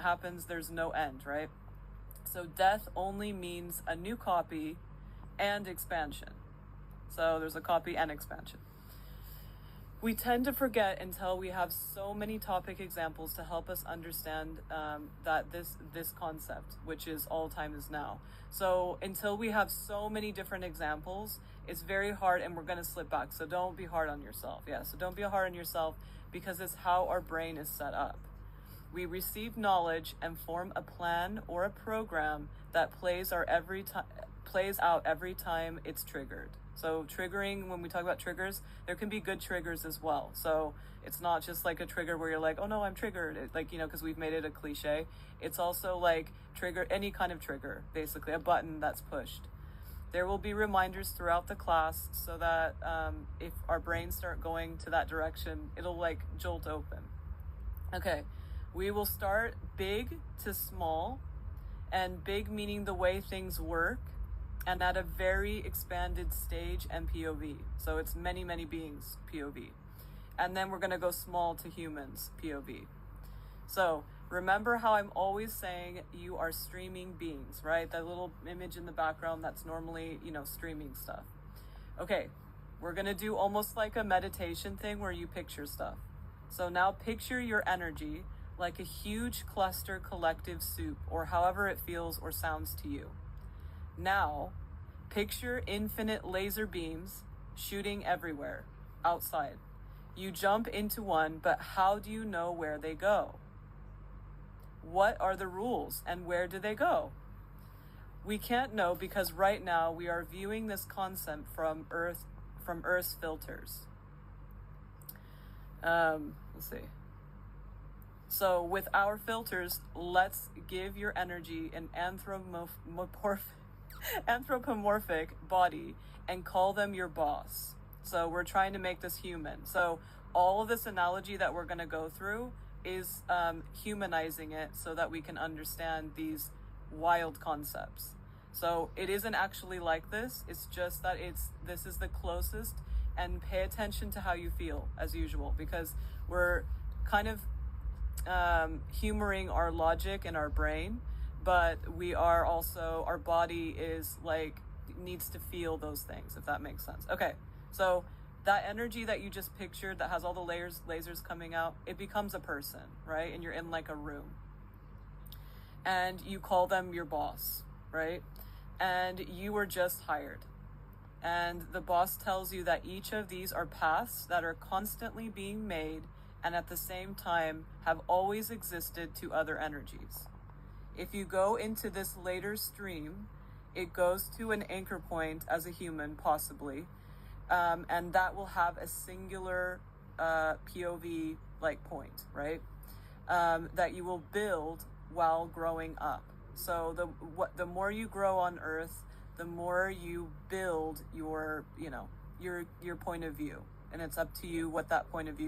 happens, there's no end, right? So death only means a new copy and expansion. So there's a copy and expansion. We tend to forget until we have so many topic examples to help us understand that this concept, which is all time is now. So until we have so many different examples, it's very hard, and we're going to slip back. So don't be hard on yourself. Yeah, so don't be hard on yourself, because it's how our brain is set up. We receive knowledge and form a plan or a program that plays out every time it's triggered. So triggering, when we talk about triggers, there can be good triggers as well. So it's not just like a trigger where you're like, oh no, I'm triggered. Because we've made it a cliche. It's also like trigger, any kind of trigger, basically a button that's pushed. There will be reminders throughout the class so that if our brains start going to that direction, it'll like jolt open. Okay. We will start big to small, and big meaning the way things work, and at a very expanded stage and POV. So it's many, many beings POV. And then we're going to go small to humans POV. So remember how I'm always saying you are streaming beings, right? That little image in the background, that's normally, streaming stuff. Okay, we're going to do almost like a meditation thing where you picture stuff. So now picture your energy like a huge cluster collective soup, or however it feels or sounds to you. Now, picture infinite laser beams shooting everywhere, outside. You jump into one, but how do you know where they go? What are the rules, and where do they go? We can't know, because right now we are viewing this concept from Earth's filters. Let's see. So with our filters, let's give your energy an anthropomorphic body and call them your boss. So we're trying to make this human. So all of this analogy that we're going to go through is humanizing it so that we can understand these wild concepts. So it isn't actually like this. It's just that this is the closest, and pay attention to how you feel as usual, because we're kind of humoring our logic and our brain, but we are also, our body is needs to feel those things, if that makes sense. Okay, so that energy that you just pictured that has all the lasers coming out, it becomes a person, right? And you're in like a room, and you call them your boss, right? And you were just hired, and the boss tells you that each of these are paths that are constantly being made, and at the same time have always existed to other energies. If you go into this later stream, it goes to an anchor point as a human, possibly, and that will have a singular POV point, right? That you will build while growing up. So the more you grow on Earth, the more you build your point of view, and it's up to you what that point of view